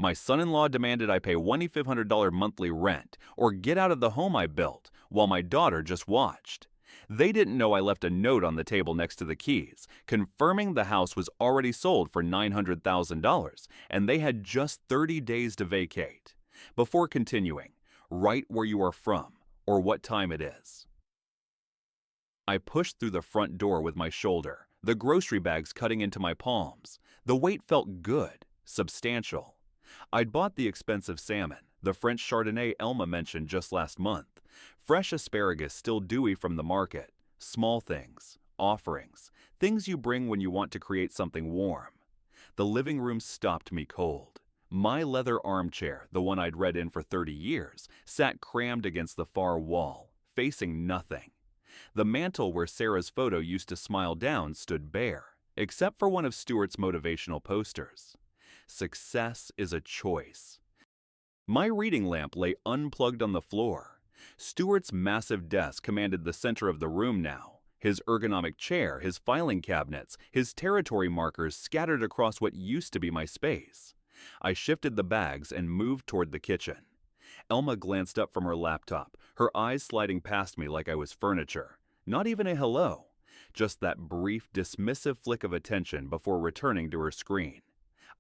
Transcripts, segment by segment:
My son-in-law demanded I pay $2,500 monthly rent or get out of the home I built, while my daughter just watched. They didn't know I left a note on the table next to the keys, confirming the house was already sold for $900,000 and they had just 30 days to vacate. Before continuing, write where you are from or what time it is. I pushed through the front door with my shoulder, the grocery bags cutting into my palms. The weight felt good, substantial. I'd bought the expensive salmon, the French Chardonnay Elma mentioned just last month, fresh asparagus still dewy from the market, small things, offerings, things you bring when you want to create something warm. The living room stopped me cold. My leather armchair, the one I'd read in for 30 years, sat crammed against the far wall, facing nothing. The mantel where Sarah's photo used to smile down stood bare, except for one of Stuart's motivational posters. Success is a choice. My reading lamp lay unplugged on the floor. Stuart's massive desk commanded the center of the room now. His ergonomic chair, his filing cabinets, his territory markers scattered across what used to be my space. I shifted the bags and moved toward the kitchen. Elma glanced up from her laptop, her eyes sliding past me like I was furniture. Not even a hello, just that brief, dismissive flick of attention before returning to her screen.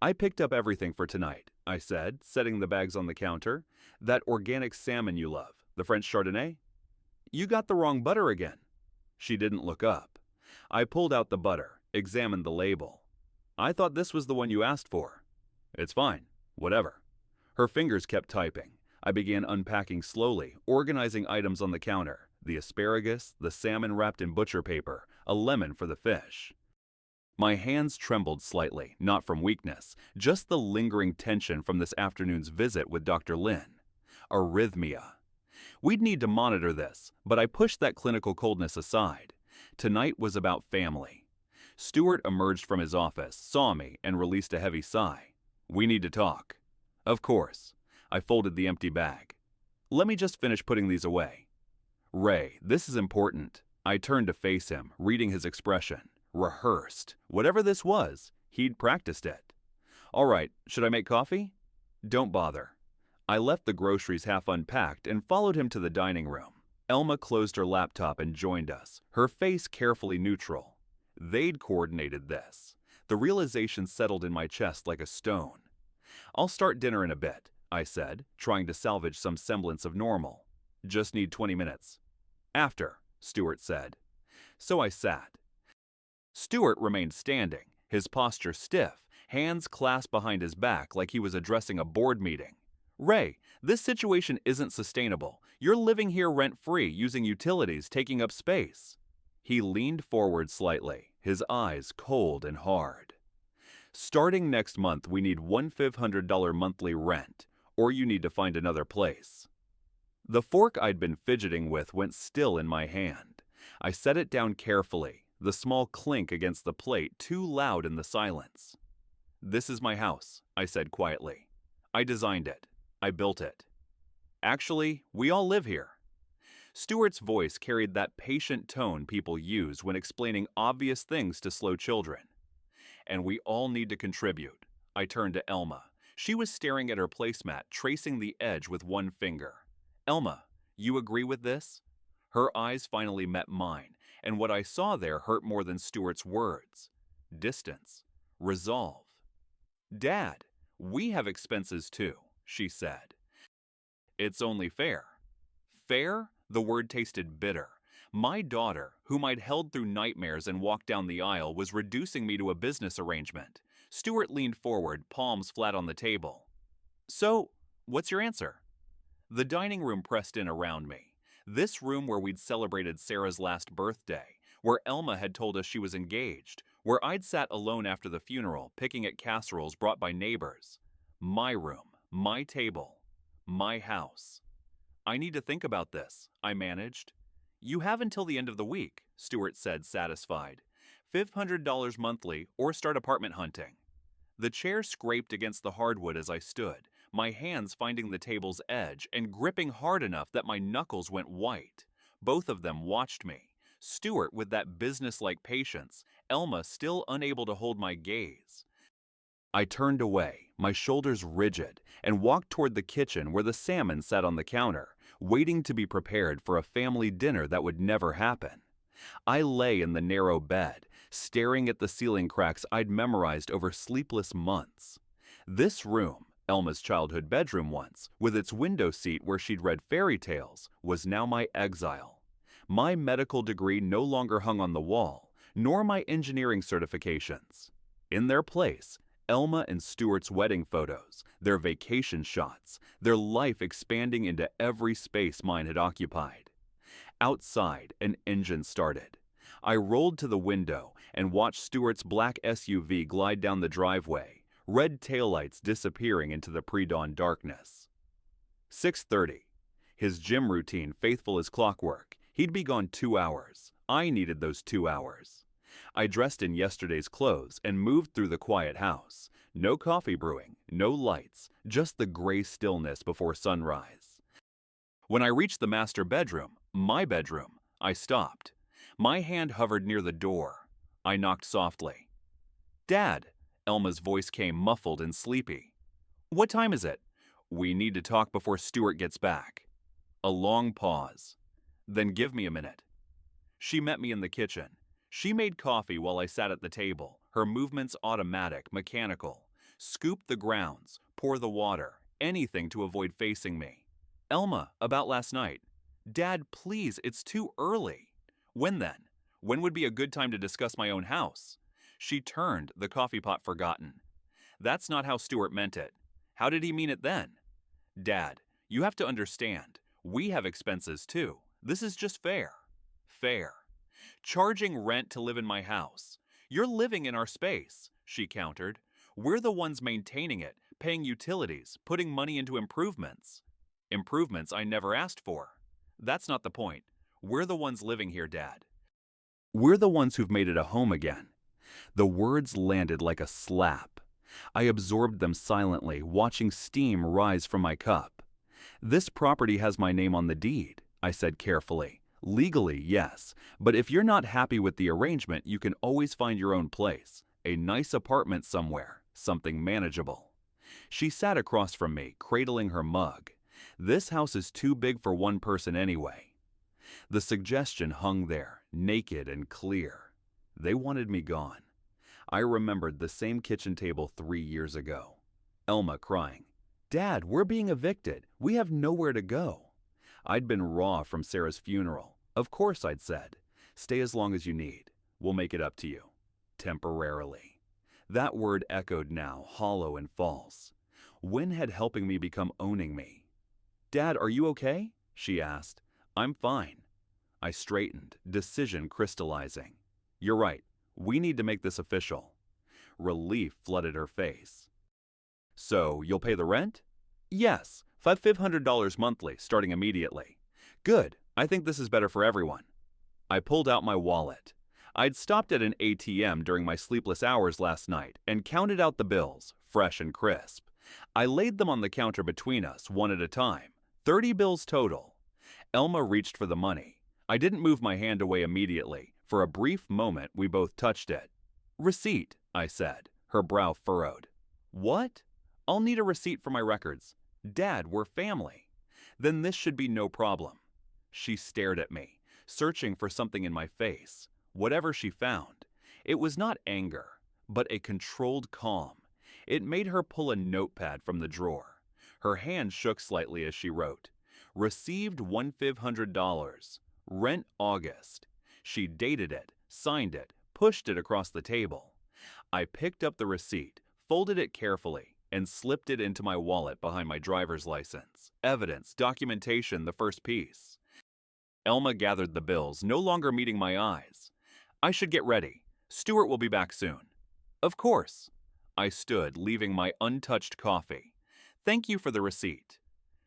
I picked up everything for tonight, I said, setting the bags on the counter. That organic salmon you love, the French Chardonnay? You got the wrong butter again. She didn't look up. I pulled out the butter, examined the label. I thought this was the one you asked for. It's fine, whatever. Her fingers kept typing. I began unpacking slowly, organizing items on the counter. The asparagus, the salmon wrapped in butcher paper, a lemon for the fish. My hands trembled slightly, not from weakness, just the lingering tension from this afternoon's visit with Dr. Lin. Arrhythmia. We'd need to monitor this, but I pushed that clinical coldness aside. Tonight was about family. Stuart emerged from his office, saw me, and released a heavy sigh. We need to talk. Of course. I folded the empty bag. Let me just finish putting these away. Ray, this is important. I turned to face him, reading his expression. Rehearsed. Whatever this was, he'd practiced it. All right, should I make coffee? Don't bother. I left the groceries half unpacked and followed him to the dining room. Elma closed her laptop and joined us, her face carefully neutral. They'd coordinated this. The realization settled in my chest like a stone. I'll start dinner in a bit, I said, trying to salvage some semblance of normal. Just need 20 minutes. After, Stuart said. So I sat. Stuart remained standing, his posture stiff, hands clasped behind his back like he was addressing a board meeting. Ray, this situation isn't sustainable. You're living here rent-free, using utilities, taking up space. He leaned forward slightly, his eyes cold and hard. Starting next month, we need $1,500 monthly rent, or you need to find another place. The fork I'd been fidgeting with went still in my hand. I set it down carefully, the small clink against the plate too loud in the silence. This is my house, I said quietly. I designed it. I built it. Actually, we all live here. Stuart's voice carried that patient tone people use when explaining obvious things to slow children. And we all need to contribute. I turned to Elma. She was staring at her placemat, tracing the edge with one finger. Elma, you agree with this? Her eyes finally met mine, and what I saw there hurt more than Stuart's words. Distance. Resolve. Dad, we have expenses too, she said. It's only fair. Fair? The word tasted bitter. My daughter, whom I'd held through nightmares and walked down the aisle, was reducing me to a business arrangement. Stuart leaned forward, palms flat on the table. So, what's your answer? The dining room pressed in around me. This room where we'd celebrated Sarah's last birthday, where Elma had told us she was engaged, where I'd sat alone after the funeral, picking at casseroles brought by neighbors. My room, my table, my house. I need to think about this, I managed. You have until the end of the week, Stuart said, satisfied. $500 monthly or start apartment hunting. The chair scraped against the hardwood as I stood, my hands finding the table's edge and gripping hard enough that my knuckles went white. Both of them watched me, Stuart with that businesslike patience, Elma still unable to hold my gaze. I turned away, my shoulders rigid, and walked toward the kitchen where the salmon sat on the counter, waiting to be prepared for a family dinner that would never happen. I lay in the narrow bed, staring at the ceiling cracks I'd memorized over sleepless months. This room, Elma's childhood bedroom once, with its window seat where she'd read fairy tales, was now my exile. My medical degree no longer hung on the wall, nor my engineering certifications. In their place, Elma and Stuart's wedding photos, their vacation shots, their life expanding into every space mine had occupied. Outside, an engine started. I rolled to the window and watched Stuart's black SUV glide down the driveway, red taillights disappearing into the pre-dawn darkness. 6:30. His gym routine faithful as clockwork. He'd be gone 2 hours. I needed those 2 hours. I dressed in yesterday's clothes and moved through the quiet house. No coffee brewing, no lights, just the gray stillness before sunrise. When I reached the master bedroom, my bedroom, I stopped. My hand hovered near the door. I knocked softly. "Dad," Elma's voice came muffled and sleepy. "What time is it?" "We need to talk before Stuart gets back." A long pause. "Then give me a minute." She met me in the kitchen. She made coffee while I sat at the table, her movements automatic, mechanical. Scoop the grounds, pour the water, anything to avoid facing me. "Elma, about last night." "Dad, please, it's too early." "When then? When would be a good time to discuss my own house?" She turned, the coffee pot forgotten. "That's not how Stuart meant it." "How did he mean it then?" "Dad, you have to understand. We have expenses too. This is just fair." "Fair." "Charging rent to live in my house." "You're living in our space," she countered. "We're the ones maintaining it, paying utilities, putting money into improvements." "Improvements I never asked for." "That's not the point. We're the ones living here, Dad. We're the ones who've made it a home again." The words landed like a slap. I absorbed them silently, watching steam rise from my cup. "This property has my name on the deed," I said carefully. "Legally, yes, but if you're not happy with the arrangement, you can always find your own place. A nice apartment somewhere, something manageable." She sat across from me, cradling her mug. "This house is too big for one person anyway." The suggestion hung there, naked and clear. They wanted me gone. I remembered the same kitchen table 3 years ago. Elma crying, "Dad, we're being evicted. We have nowhere to go." I'd been raw from Sarah's funeral. "Of course," I'd said. "Stay as long as you need. We'll make it up to you. Temporarily." That word echoed now, hollow and false. When had helping me become owning me? "Dad, are you okay?" she asked. "I'm fine." I straightened, decision crystallizing. "You're right. We need to make this official." Relief flooded her face. "So, you'll pay the rent?" "Yes, $500 monthly, starting immediately." "Good. I think this is better for everyone." I pulled out my wallet. I'd stopped at an ATM during my sleepless hours last night and counted out the bills, fresh and crisp. I laid them on the counter between us, one at a time. 30 bills total. Elma reached for the money. I didn't move my hand away immediately. For a brief moment, we both touched it. "Receipt," I said, her brow furrowed. "What?" "I'll need a receipt for my records." "Dad, we're family." "Then this should be no problem." She stared at me, searching for something in my face. Whatever she found, it was not anger, but a controlled calm. It made her pull a notepad from the drawer. Her hand shook slightly as she wrote, "Received $1,500. Rent August." She dated it, signed it, pushed it across the table. I picked up the receipt, folded it carefully, and slipped it into my wallet behind my driver's license. Evidence, documentation, the first piece. Elma gathered the bills, no longer meeting my eyes. "I should get ready. Stuart will be back soon." "Of course." I stood, leaving my untouched coffee. "Thank you for the receipt."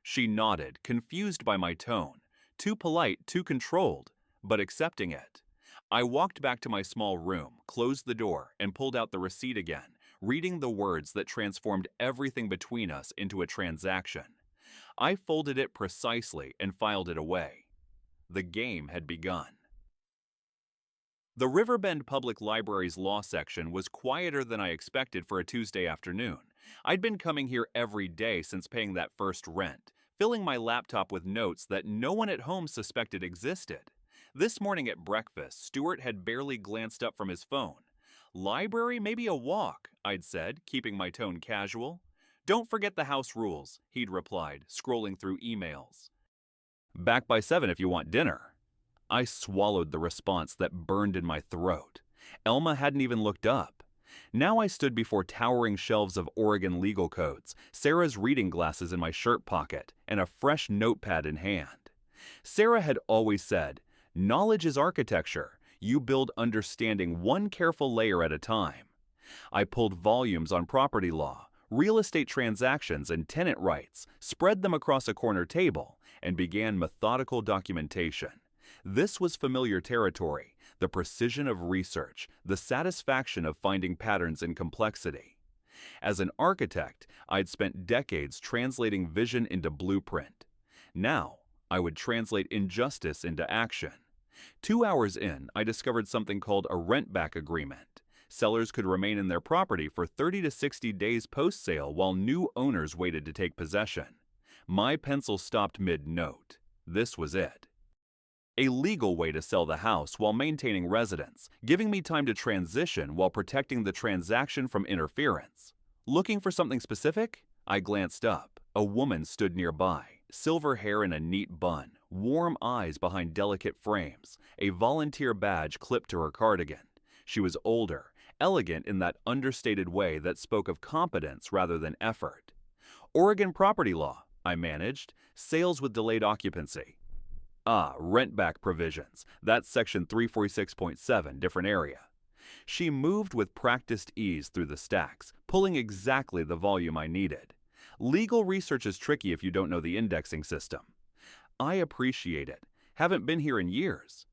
She nodded, confused by my tone. Too polite, too controlled, but accepting it. I walked back to my small room, closed the door, and pulled out the receipt again, reading the words that transformed everything between us into a transaction. I folded it precisely and filed it away. The game had begun. The Riverbend Public Library's law section was quieter than I expected for a Tuesday afternoon. I'd been coming here every day since paying that first rent, filling my laptop with notes that no one at home suspected existed. This morning at breakfast, Stuart had barely glanced up from his phone. "Library, maybe a walk," I'd said, keeping my tone casual. "Don't forget the house rules," he'd replied, scrolling through emails. "Back by 7 if you want dinner." I swallowed the response that burned in my throat. Elma hadn't even looked up. Now I stood before towering shelves of Oregon legal codes, Sarah's reading glasses in my shirt pocket, and a fresh notepad in hand. Sarah had always said, "Knowledge is architecture. You build understanding one careful layer at a time." I pulled volumes on property law, real estate transactions, and tenant rights, spread them across a corner table, and began methodical documentation. This was familiar territory, the precision of research, the satisfaction of finding patterns in complexity. As an architect, I'd spent decades translating vision into blueprint. Now, I would translate injustice into action. 2 hours in, I discovered something called a rent-back agreement. Sellers could remain in their property for 30 to 60 days post-sale while new owners waited to take possession. My pencil stopped mid-note. This was it. A legal way to sell the house while maintaining residence, giving me time to transition while protecting the transaction from interference. Looking for something specific? I glanced up. A woman stood nearby, silver hair in a neat bun, warm eyes behind delicate frames, a volunteer badge clipped to her cardigan. She was older, elegant in that understated way that spoke of competence rather than effort. "Oregon property law," I managed, "sales with delayed occupancy." "Ah, rent-back provisions. That's section 346.7, different area." She moved with practiced ease through the stacks, pulling exactly the volume I needed. Legal research is tricky if you don't know the indexing system. I appreciate it. Haven't been here in years.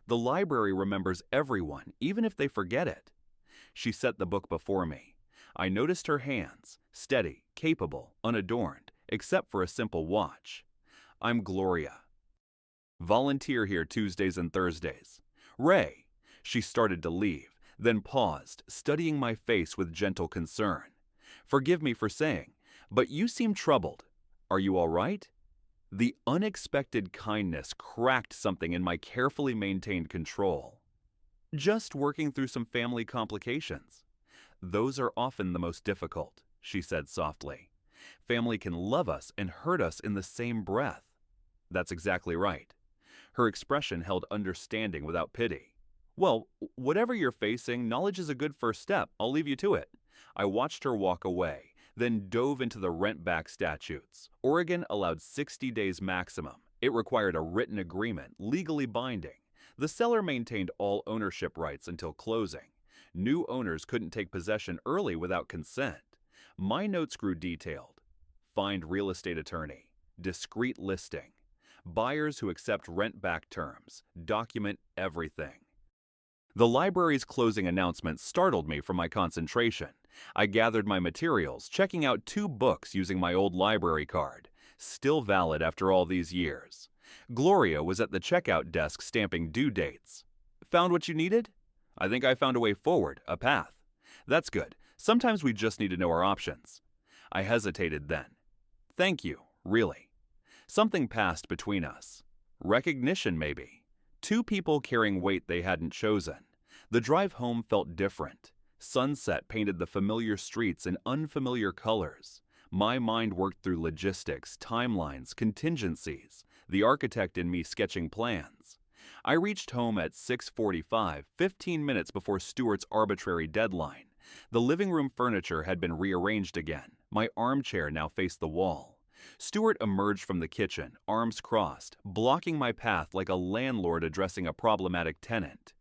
The library remembers everyone, even if they forget it. She set the book before me. I noticed her hands, steady, capable, unadorned, except for a simple watch. "I'm Gloria. Volunteer here Tuesdays and Thursdays. Ray." She started to leave, then paused, studying my face with gentle concern. "Forgive me for saying, but you seem troubled. Are you all right?" The unexpected kindness cracked something in my carefully maintained control. "Just working through some family complications." "Those are often the most difficult," she said softly. "Family can love us and hurt us in the same breath." "That's exactly right." Her expression held understanding without pity. "Well, whatever you're facing, knowledge is a good first step. I'll leave you to it." I watched her walk away, then dove into the rent-back statutes. Oregon allowed 60 days maximum. It required a written agreement, legally binding. The seller maintained all ownership rights until closing. New owners couldn't take possession early without consent. My notes grew detailed. Find real estate attorney. Discreet listing. Buyers who accept rent-back terms. Document everything. The library's closing announcement startled me from my concentration. I gathered my materials, checking out 2 books using my old library card. Still valid after all these years. Gloria was at the checkout desk stamping due dates. "Found what you needed?" "I think I found a way forward, a path." "That's good. Sometimes we just need to know our options." I hesitated then. "Thank you, really." Something passed between us. Recognition, maybe. 2 people carrying weight they hadn't chosen. The drive home felt different. Sunset painted the familiar streets in unfamiliar colors. My mind worked through logistics, timelines, contingencies, the architect in me sketching plans. I reached home at 6:45, 15 minutes before Stuart's arbitrary deadline. The living room furniture had been rearranged again. My armchair now faced the wall. Stuart emerged from the kitchen, arms crossed, blocking my path like a landlord addressing a problematic tenant.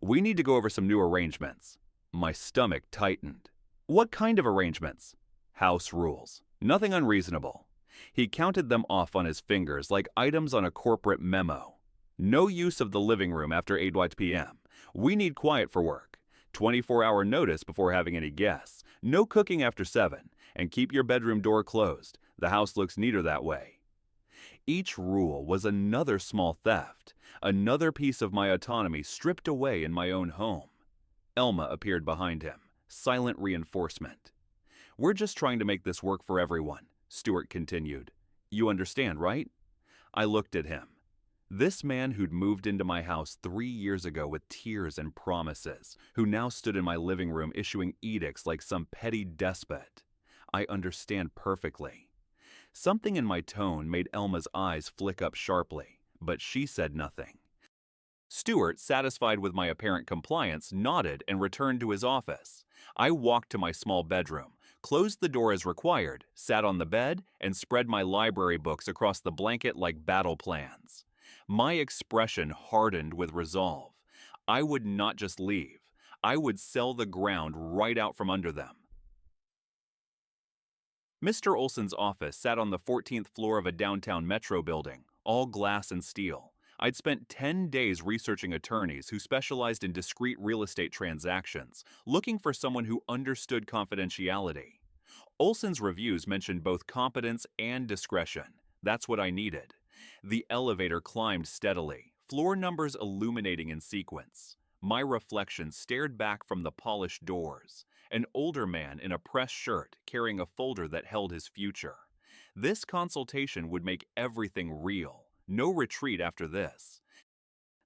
"We need to go over some new arrangements." My stomach tightened. "What kind of arrangements?" "House rules. Nothing unreasonable." He counted them off on his fingers like items on a corporate memo. "No use of the living room after 8 p.m. We need quiet for work. 24-hour notice before having any guests. No cooking after 7. And keep your bedroom door closed. The house looks neater that way." Each rule was another small theft, another piece of my autonomy stripped away in my own home. Elma appeared behind him, silent reinforcement. "We're just trying to make this work for everyone," Stuart continued. "You understand, right?" I looked at him. This man who'd moved into my house 3 years ago with tears and promises, who now stood in my living room issuing edicts like some petty despot. I understand perfectly. Something in my tone made Elma's eyes flick up sharply, but she said nothing. Stuart, satisfied with my apparent compliance, nodded and returned to his office. I walked to my small bedroom, closed the door as required, sat on the bed, and spread my library books across the blanket like battle plans. My expression hardened with resolve. I would not just leave. I would sell the ground right out from under them. Mr. Olson's office sat on the 14th floor of a downtown metro building, all glass and steel. I'd spent 10 days researching attorneys who specialized in discrete real estate transactions, looking for someone who understood confidentiality. Olson's reviews mentioned both competence and discretion. That's what I needed. The elevator climbed steadily, floor numbers illuminating in sequence. My reflection stared back from the polished doors. An older man in a pressed shirt carrying a folder that held his future. This consultation would make everything real. No retreat after this.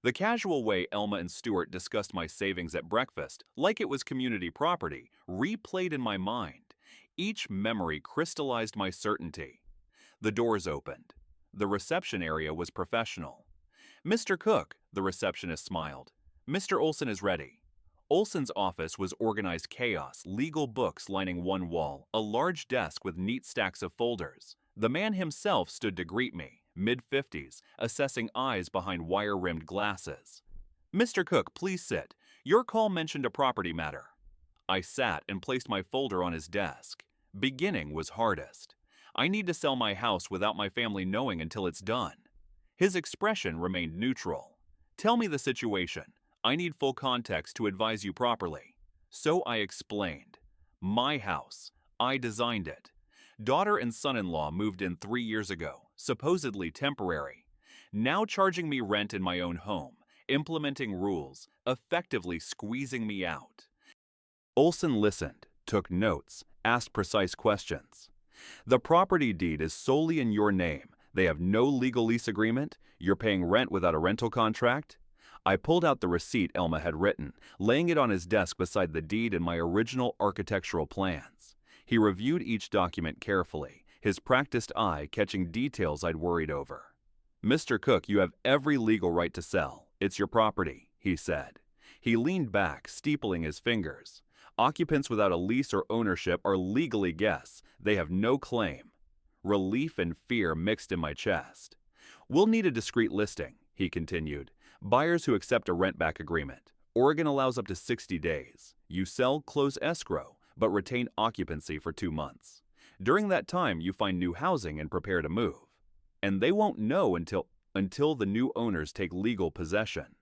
The casual way Elma and Stuart discussed my savings at breakfast, like it was community property, replayed in my mind. Each memory crystallized my certainty. The doors opened. The reception area was professional. "Mr. Cook," the receptionist smiled. "Mr. Olson is ready." Olson's office was organized chaos, legal books lining one wall, a large desk with neat stacks of folders. The man himself stood to greet me, mid-50s, assessing eyes behind wire-rimmed glasses. "Mr. Cook, please sit. Your call mentioned a property matter." I sat and placed my folder on his desk. Beginning was hardest. I need to sell my house without my family knowing until it's done. His expression remained neutral. "Tell me the situation. I need full context to advise you properly." So I explained. My house. I designed it. Daughter and son-in-law moved in 3 years ago, supposedly temporary. Now charging me rent in my own home, implementing rules, effectively squeezing me out. Olson listened, took notes, asked precise questions. "The property deed is solely in your name. They have no legal lease agreement. You're paying rent without a rental contract." I pulled out the receipt Elma had written, laying it on his desk beside the deed and my original architectural plans. He reviewed each document carefully, his practiced eye catching details I'd worried over. "Mr. Cook, you have every legal right to sell. It's your property," he said. He leaned back, steepling his fingers. "Occupants without a lease or ownership are legally guests. They have no claim." Relief and fear mixed in my chest. "We'll need a discreet listing," he continued. "Buyers who accept a rent-back agreement. Oregon allows up to 60 days. You sell, close escrow, but retain occupancy for 2 months. During that time, you find new housing and prepare to move. And they won't know until the new owners take legal possession.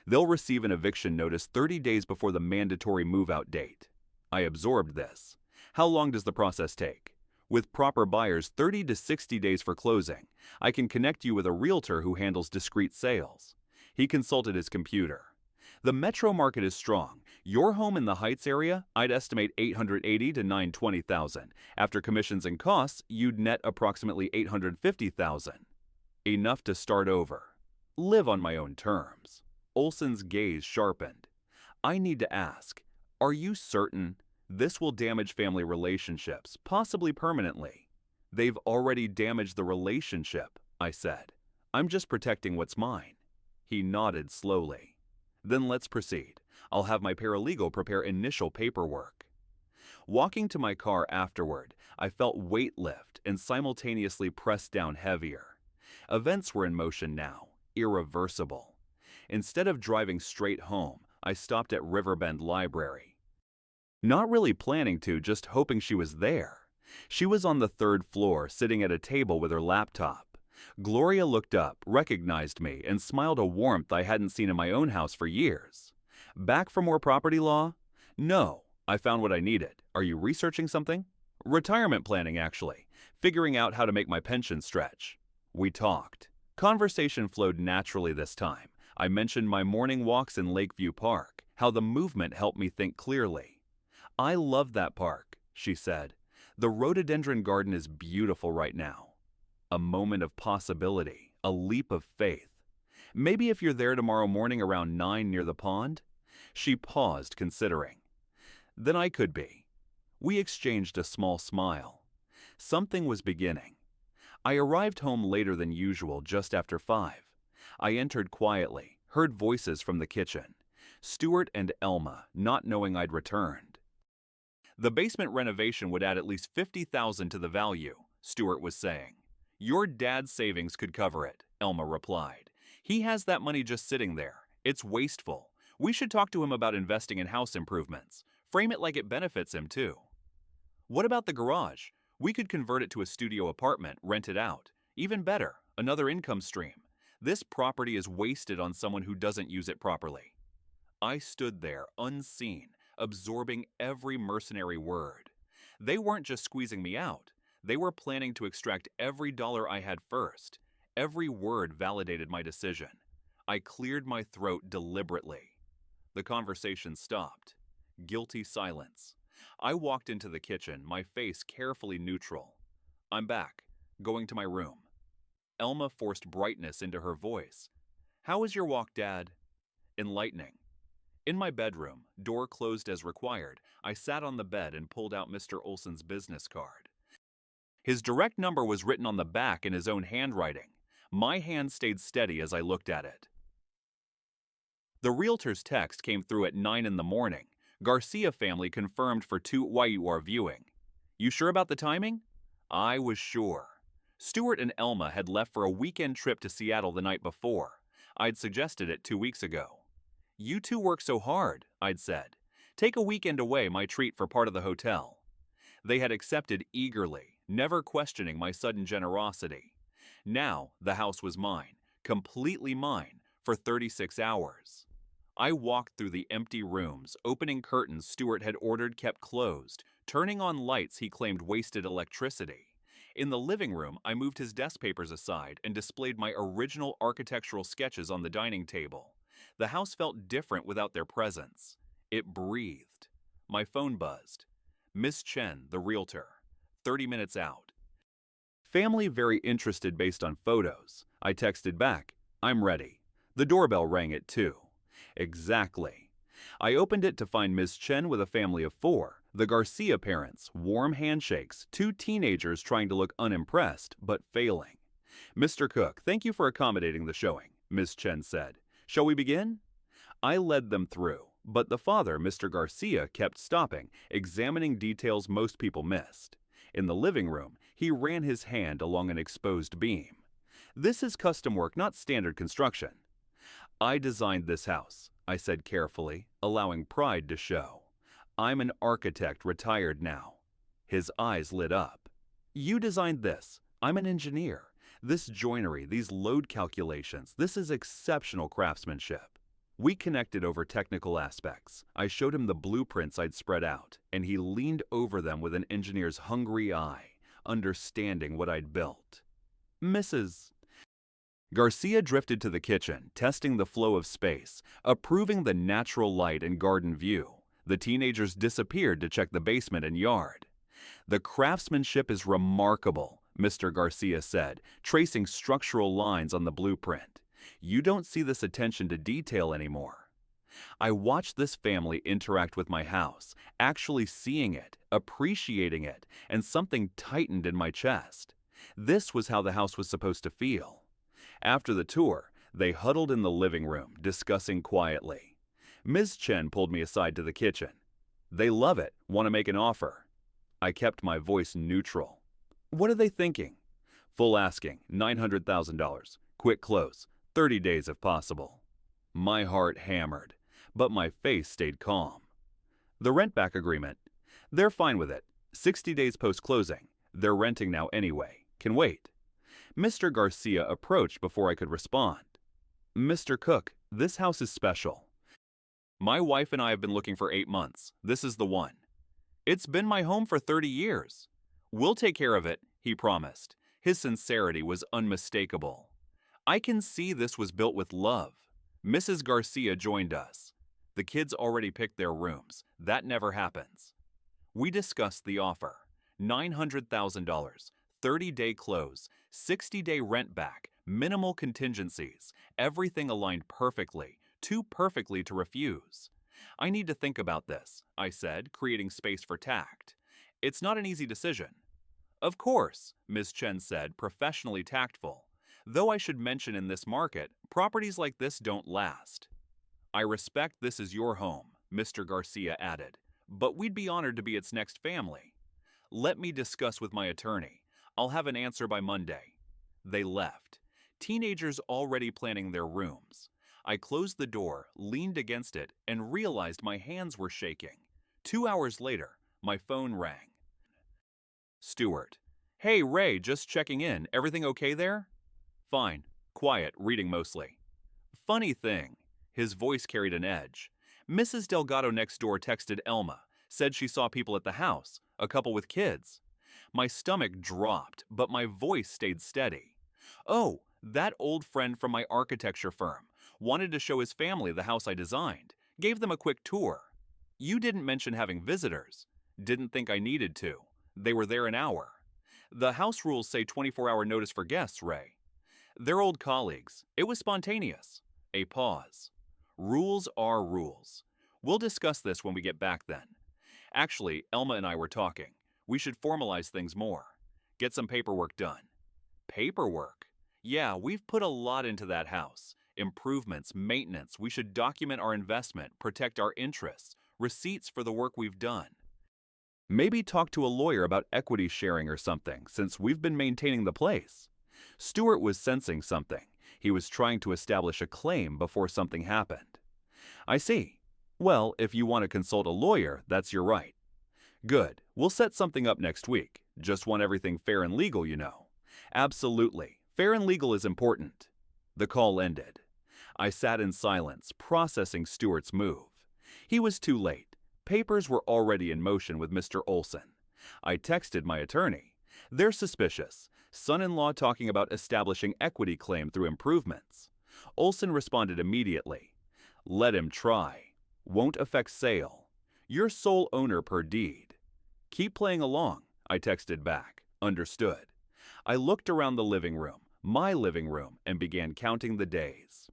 They'll receive an eviction notice 30 days before the mandatory move-out date." I absorbed this. "How long does the process take?" "With proper buyers, 30 to 60 days for closing. I can connect you with a realtor who handles discreet sales." He consulted his computer. "The metro market is strong. Your home in the Heights area, I'd estimate $880,000 to $920,000. After commissions and costs, you'd net approximately $850,000. Enough to start over. Live on my own terms." Olson's gaze sharpened. "I need to ask, are you certain? This will damage family relationships, possibly permanently." "They've already damaged the relationship," I said. "I'm just protecting what's mine." He nodded slowly. "Then let's proceed. I'll have my paralegal prepare initial paperwork." Walking to my car afterward, I felt weight lift and simultaneously pressed down heavier. Events were in motion now, irreversible. Instead of driving straight home, I stopped at Riverbend Library. Not really planning to, just hoping she was there. She was on the 3rd floor, sitting at a table with her laptop. Gloria looked up, recognized me, and smiled a warmth I hadn't seen in my own house for years. "Back for more property law?" "No, I found what I needed. Are you researching something?" "Retirement planning, actually. Figuring out how to make my pension stretch." We talked. Conversation flowed naturally this time. I mentioned my morning walks in Lakeview Park, how the movement helped me think clearly. "I love that park," she said. "The rhododendron garden is beautiful right now." A moment of possibility, a leap of faith. "Maybe if you're there tomorrow morning around 9 near the pond?" She paused, considering. "Then I could be." We exchanged a small smile. Something was beginning. I arrived home later than usual, just after 5. I entered quietly, heard voices from the kitchen. Stuart and Elma, not knowing I'd returned. "The basement renovation would add at least $50,000 to the value," Stuart was saying. "Your dad's savings could cover it," Elma replied. "He has that money just sitting there. It's wasteful. We should talk to him about investing in house improvements. Frame it like it benefits him, too." "What about the garage? We could convert it to a studio apartment, rent it out. Even better, another income stream. This property is wasted on someone who doesn't use it properly." I stood there, unseen, absorbing every mercenary word. They weren't just squeezing me out. They were planning to extract every dollar I had first. Every word validated my decision. I cleared my throat deliberately. The conversation stopped. Guilty silence. I walked into the kitchen, my face carefully neutral. "I'm back. Going to my room." Elma forced brightness into her voice. "How was your walk, Dad?" "Enlightening." In my bedroom, door closed as required, I sat on the bed and pulled out Mr. Olson's business card. His direct number was written on the back in his own handwriting. My hand stayed steady as I looked at it. The realtor's text came through at 9 in the morning. "Garcia family confirmed for 2 why you are viewing." "You sure about the timing?" I was sure. Stuart and Elma had left for a weekend trip to Seattle the night before. I'd suggested it 2 weeks ago. "You two work so hard," I'd said. "Take a weekend away, my treat for part of the hotel." They had accepted eagerly, never questioning my sudden generosity. Now the house was mine, completely mine, for 36 hours. I walked through the empty rooms, opening curtains Stuart had ordered kept closed, turning on lights he claimed wasted electricity. In the living room, I moved his desk papers aside and displayed my original architectural sketches on the dining table. The house felt different without their presence. It breathed. My phone buzzed. Miss Chen, the realtor. 30 minutes out. "Family very interested based on photos." I texted back, "I'm ready." The doorbell rang at 2. Exactly. I opened it to find Miss Chen with a family of 4, the Garcia parents, warm handshakes, 2 teenagers trying to look unimpressed, but failing. "Mr. Cook, thank you for accommodating the showing," Miss Chen said. "Shall we begin?" I led them through, but the father, Mr. Garcia, kept stopping, examining details most people missed. In the living room, he ran his hand along an exposed beam. "This is custom work, not standard construction." "I designed this house," I said carefully, allowing pride to show. "I'm an architect, retired now." His eyes lit up. "You designed this. I'm an engineer. This joinery, these load calculations, this is exceptional craftsmanship." We connected over technical aspects. I showed him the blueprints I'd spread out, and he leaned over them with an engineer's hungry eye, understanding what I'd built. "Mrs. Garcia drifted to the kitchen, testing the flow of space, approving the natural light and garden view. The teenagers disappeared to check the basement and yard. "The craftsmanship is remarkable," Mr. Garcia said, tracing structural lines on the blueprint. "You don't see this attention to detail anymore." I watched this family interact with my house, actually seeing it, appreciating it, and something tightened in my chest. This was how the house was supposed to feel. After the tour, they huddled in the living room, discussing quietly. Ms. Chen pulled me aside to the kitchen. "They love it, want to make an offer." I kept my voice neutral. "What are they thinking?" "Full asking, $900,000. Quick close, 30 days if possible." My heart hammered, but my face stayed calm. "The rent-back agreement. They're fine with it. 60 days post-closing. They're renting now anyway. Can wait." Mr. Garcia approached before I could respond. "Mr. Cook, this house is special. My wife and I have been looking for 8 months. This is the one. It's been my home for 30 years. We'll take care of it," he promised. His sincerity was unmistakable. I can see this was built with love. Mrs. Garcia joined us. The kids already picked their rooms. That never happens. We discussed the offer. $900,000, 30-day close, 60-day rent back, minimal contingencies. Everything aligned perfectly, too perfectly to refuse. I need to think about this, I said, creating space for tact. It's not an easy decision. Of course, Ms. Chen said, professionally tactful. Though I should mention in this market, properties like this don't last. I respect this is your home, Mr. Garcia added, but we'd be honored to be its next family. Let me discuss with my attorney. I'll have an answer by Monday. They left. Teenagers already planning their rooms. I closed the door, leaned against it, and realized my hands were shaking. 2 hours later, my phone rang. Stuart. Hey, Ray, just checking in. Everything okay there? Fine. Quiet, reading mostly. Funny thing. His voice carried an edge. Mrs. Delgado next door texted Elma, said she saw people at the house, a couple with kids. My stomach dropped, but my voice stayed steady. Oh, that old friend from my architecture firm. Wanted to show his family the house I designed. Gave them a quick tour. You didn't mention having visitors. Didn't think I needed to. They were there an hour. The house rules say 24-hour notice for guests, Ray. They're old colleagues. It was spontaneous. A pause. Rules are rules. We'll discuss this when we get back then. Actually, Elma and I were talking. We should formalize things more. Get some paperwork done. Paperwork? Yeah, we've put a lot into that house. Improvements, maintenance. We should document our investment, protect our interests, receipts for the work we've done. Maybe talk to a lawyer about equity sharing or something, since we've been maintaining the place. Stuart was sensing something. He was trying to establish a claim before something happened. I see. Well, if you want to consult a lawyer, that's your right. Good. We'll set something up next week. Just want everything fair and legal, you know. Absolutely. Fair and legal is important. The call ended. I sat in silence, processing Stuart's move. He was too late. Papers were already in motion with Mr. Olson. I texted my attorney. They're suspicious. Son-in-law talking about establishing equity claim through improvements. Olson responded immediately. Let him try. Won't affect sale. You're sole owner per deed. Keep playing along, I texted back. Understood. I looked around the living room, my living room, and began counting the days.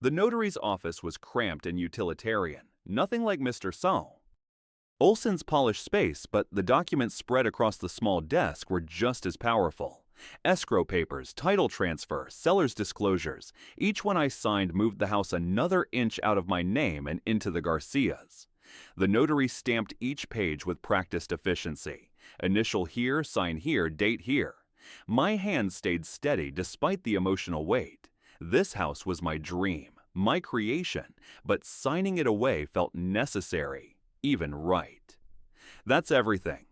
The notary's office was cramped and utilitarian, nothing like Mr. Saul. Olson's polished space, but the documents spread across the small desk were just as powerful. Escrow papers, title transfer, seller's disclosures. Each one I signed moved the house another inch out of my name and into the Garcias. The notary stamped each page with practiced efficiency. Initial here, sign here, date here. My hand stayed steady despite the emotional weight. This house was my dream, my creation, but signing it away felt necessary, even right. That's everything.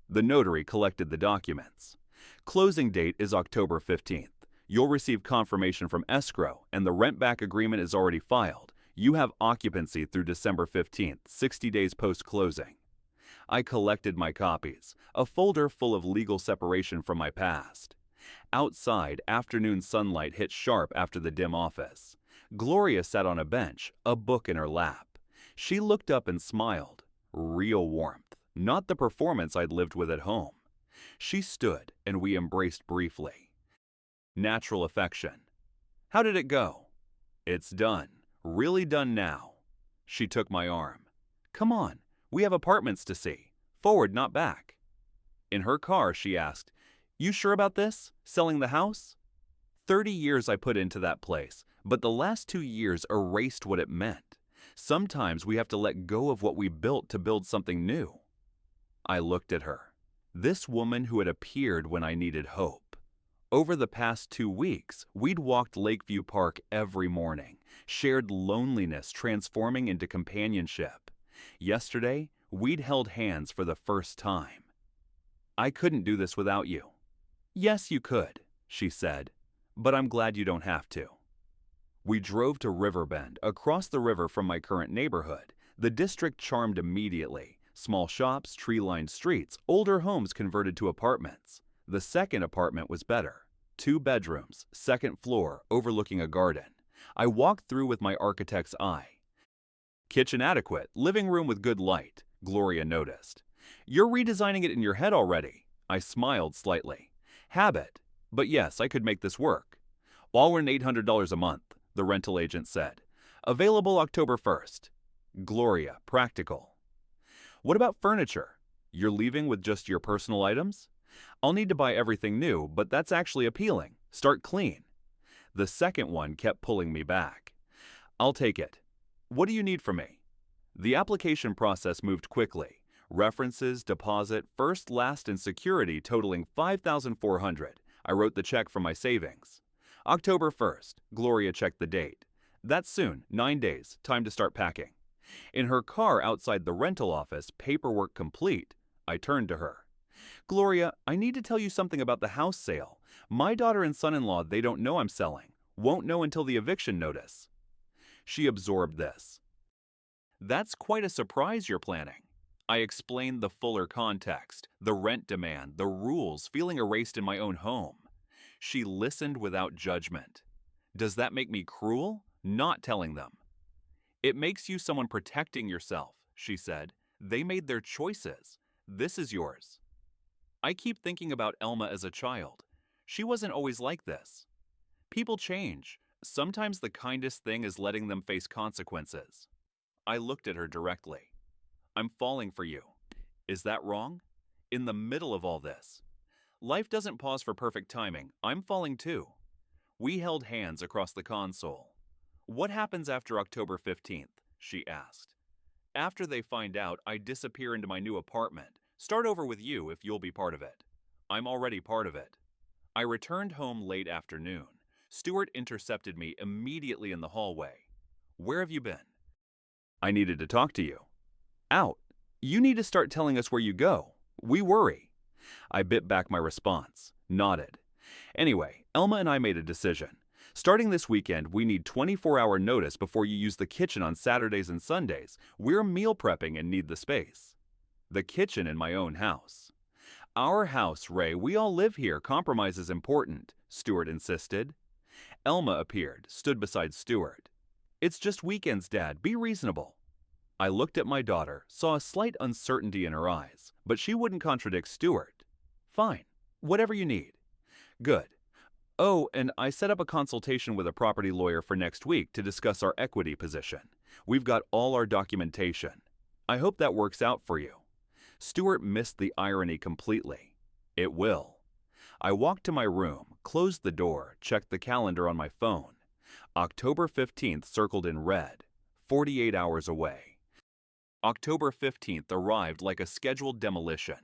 The notary collected the documents. Closing date is October 15th. You'll receive confirmation from escrow, and the rent-back agreement is already filed. You have occupancy through December 15th, 60 days post-closing. I collected my copies, a folder full of legal separation from my past. Outside, afternoon sunlight hit sharp after the dim office. Gloria sat on a bench, a book in her lap. She looked up and smiled. Real warmth, not the performance I'd lived with at home. She stood, and we embraced briefly. Natural affection. How did it go? It's done. Really done now. She took my arm. Come on, we have apartments to see. Forward, not back. In her car, she asked, You sure about this? Selling the house? 30 years I put into that place, but the last 2 years erased what it meant. Sometimes we have to let go of what we built to build something new. I looked at her. This woman who had appeared when I needed hope. Over the past 2 weeks, we'd walked Lakeview Park every morning, shared loneliness transforming into companionship. Yesterday, we'd held hands for the first time. I couldn't do this without you. Yes, you could, she said, but I'm glad you don't have to. We drove to Riverbend, across the river from my current neighborhood. The district charmed immediately. Small shops, tree-lined streets, older homes converted to apartments. The second apartment was better. 2 bedrooms, second floor, overlooking a garden. I walked through with my architect's eye. Kitchen adequate, living room with good light, Gloria noticed. You're redesigning it in your head already. I smiled slightly. Habit. But yes, I could make this work. All in $800 a month, the rental agent said. Available October 1st. Gloria, practical. What about furniture? You're leaving with just your personal items? I'll need to buy everything new, but that's actually appealing. Start clean. The second one kept pulling me back. I'll take it. What do you need from me? The application process moved quickly. References, deposit, first, last, and security totaling $5,400. I wrote the check from my savings. October 1st. Gloria checked the date. That's soon, 9 days, time to start packing. In her car outside the rental office, paperwork complete, I turned to her. Gloria, I need to tell you something about the house sale. My daughter and son-in-law, they don't know I'm selling. Won't know until the eviction notice. She absorbed this. That's quite a surprise you're planning. I explained the fuller context, the rent demand, the rules, feeling erased in my own home. She listened without judgment. Does that make me cruel? Not telling them. It makes you someone protecting yourself, she said. They made their choices. This is yours. I keep thinking about Elma as a child. She wasn't always like this. People change. Sometimes the kindest thing is letting them face consequences. I looked at her directly. I'm falling for you. Is that wrong? In the middle of all this. Life doesn't pause for perfect timing. I'm falling too. We held hands across the console. What happens after October 15th? She asked. After they find out, I disappear into my new apartment. Start over with you if you'll be part of it. I'm already part of it. I returned home late afternoon. Stuart intercepted me immediately in the hallway. Where have you been? I needed to talk to you. Out. You need to start telling us where you go. We worry. I bit back my response, nodded. Anyway, Elma and I made a decision. Starting this weekend, we need 24-hour notice before you use the kitchen on Saturdays and Sundays. We're meal prepping and need the space. The kitchen in my own house. Our house, Ray, we all live here. Compromise is important, Stuart insisted. Elma appeared, stood beside Stuart. It's just weekends, Dad. Be reasonable. I looked at my daughter, saw a slight uncertainty in her eyes, but she wouldn't contradict Stuart. Fine. Whatever you need. Good. Oh, and I set up a consultation with a property lawyer for next week to discuss our equity position. We've got all our documentation. I hope that works out for you. Stuart missed the irony completely. It will. I walked to my room, closed the door, checked the calendar on my phone. October 15th circled in red, 48 hours away. October 15th arrived like a scheduled demolition.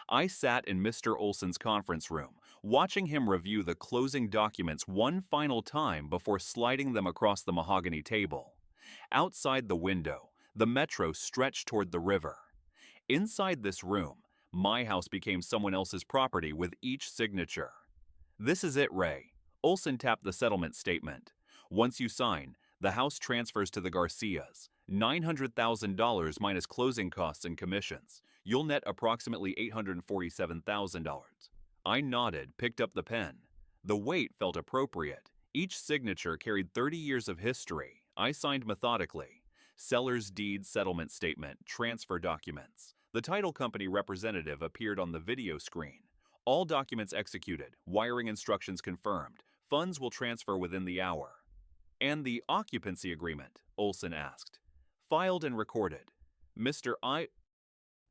I sat in Mr. Olson's conference room, watching him review the closing documents one final time before sliding them across the mahogany table. Outside the window, the metro stretched toward the river. Inside this room, my house became someone else's property with each signature. This is it, Ray. Olson tapped the settlement statement. Once you sign, the house transfers to the Garcias. $900,000 minus closing costs and commissions. You'll net approximately $847,000. I nodded, picked up the pen. The weight felt appropriate. Each signature carried 30 years of history. I signed methodically. Seller's deed settlement statement, transfer documents. The title company representative appeared on the video screen. All documents executed, wiring instructions confirmed. Funds will transfer within the hour. And the occupancy agreement? Olson asked. Filed and recorded. Mr.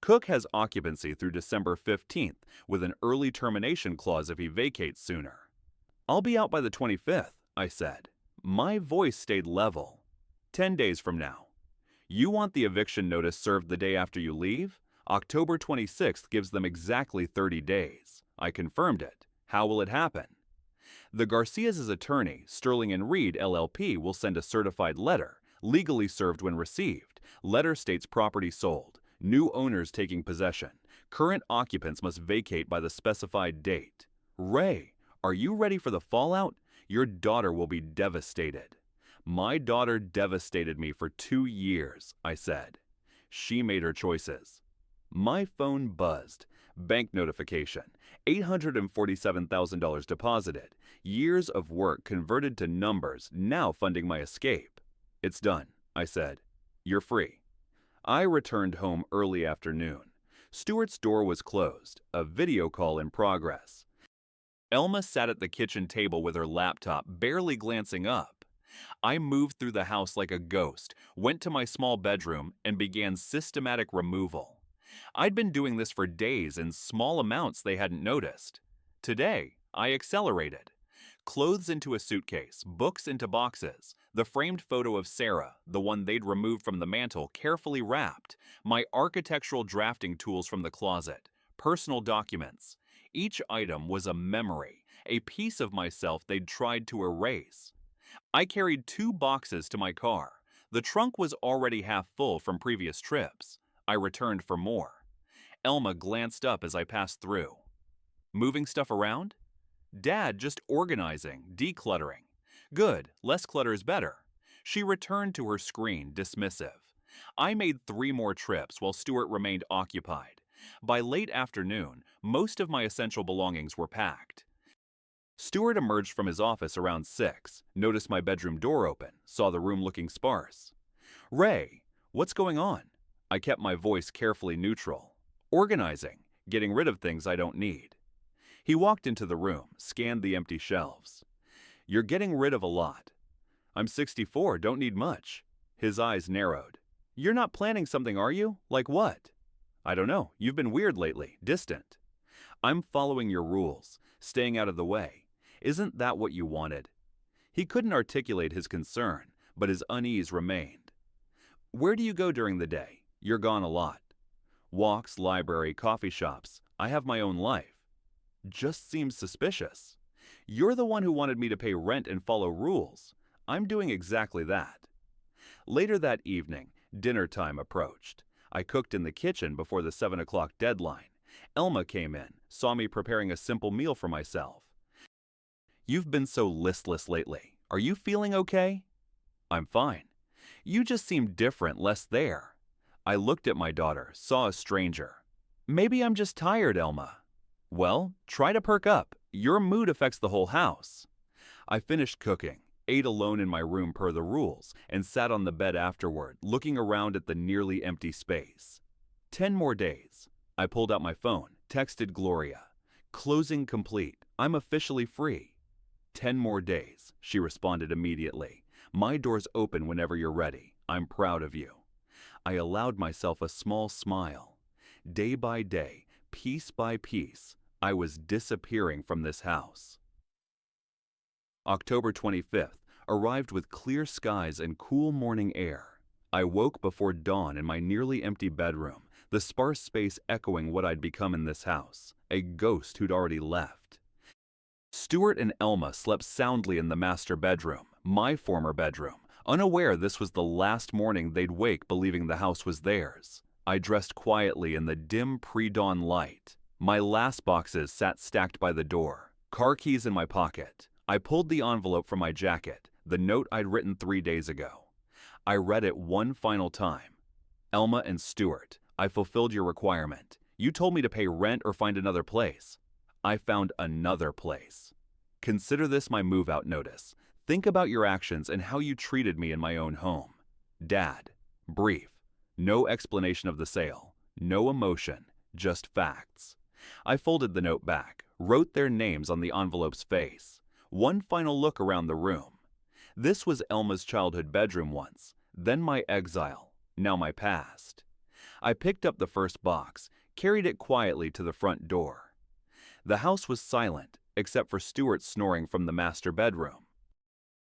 Cook has occupancy through December 15th with an early termination clause if he vacates sooner. I'll be out by the 25th, I said. My voice stayed level. 10 days from now. You want the eviction notice served the day after you leave? October 26th gives them exactly 30 days. I confirmed it. How will it happen? The Garcias' attorney, Sterling & Reed, LLP, will send a certified letter, legally served when received. Letter states property sold. New owners taking possession. Current occupants must vacate by the specified date. Ray, are you ready for the fallout? Your daughter will be devastated. My daughter devastated me for 2 years, I said. She made her choices. My phone buzzed. Bank notification. $847,000 deposited, years of work converted to numbers, now funding my escape. "It's done," I said. "You're free." I returned home early afternoon. Stuart's door was closed, a video call in progress. Elma sat at the kitchen table with her laptop, barely glancing up. I moved through the house like a ghost, went to my small bedroom, and began systematic removal. I'd been doing this for days in small amounts they hadn't noticed. Today, I accelerated. Clothes into a suitcase, books into boxes, the framed photo of Sarah, the one they'd removed from the mantel, carefully wrapped, my architectural drafting tools from the closet, personal documents. Each item was a memory, a piece of myself they'd tried to erase. I carried 2 boxes to my car. The trunk was already half full from previous trips. I returned for more. Elma glanced up as I passed through. "Moving stuff around?" "Dad, just organizing, decluttering." "Good, less clutter is better." She returned to her screen, dismissive. I made 3 more trips while Stuart remained occupied. By late afternoon, most of my essential belongings were packed. Stuart emerged from his office around 6, noticed my bedroom door open, saw the room looking sparse. "Ray, what's going on?" I kept my voice carefully neutral. "Organizing, getting rid of things I don't need." He walked into the room, scanned the empty shelves. "You're getting rid of a lot." "I'm 64, don't need much." His eyes narrowed. "You're not planning something, are you? Like what?" "I don't know. You've been weird lately, distant." "I'm following your rules, staying out of the way. Isn't that what you wanted?" He couldn't articulate his concern, but his unease remained. "Where do you go during the day? You're gone a lot." "Walks, library, coffee shops. I have my own life." "Just seems suspicious." "You're the one who wanted me to pay rent and follow rules. I'm doing exactly that." Later that evening, dinner time approached. I cooked in the kitchen before the 7 o'clock deadline. Elma came in, saw me preparing a simple meal for myself. "You've been so listless lately. Are you feeling okay?" "I'm fine." "You just seem different, less there." I looked at my daughter, saw a stranger. "Maybe I'm just tired, Elma." "Well, try to perk up. Your mood affects the whole house." I finished cooking, ate alone in my room per the rules, and sat on the bed afterward, looking around at the nearly empty space. 10 more days. I pulled out my phone, texted Gloria. "Closing complete. I'm officially free." 10 more days, she responded immediately. "My door's open whenever you're ready. I'm proud of you." I allowed myself a small smile. Day by day, piece by piece, I was disappearing from this house. October 25th arrived with clear skies and cool morning air. I woke before dawn in my nearly empty bedroom, the sparse space echoing what I'd become in this house, a ghost who'd already left. Stuart and Elma slept soundly in the master bedroom, my former bedroom, unaware this was the last morning they'd wake believing the house was theirs. I dressed quietly in the dim pre-dawn light. My last boxes sat stacked by the door, car keys in my pocket. I pulled the envelope from my jacket, the note I'd written 3 days ago. I read it one final time. "Elma and Stuart, I fulfilled your requirement. You told me to pay rent or find another place. I found another place. Consider this my move-out notice. Think about your actions and how you treated me in my own home. Dad." Brief. No explanation of the sale. No emotion. Just facts. I folded the note back, wrote their names on the envelope's face. One final look around the room. This was Elma's childhood bedroom once, then my exile, now my past. I picked up the first box, carried it quietly to the front door. The house was silent, except for Stuart snoring from the master bedroom.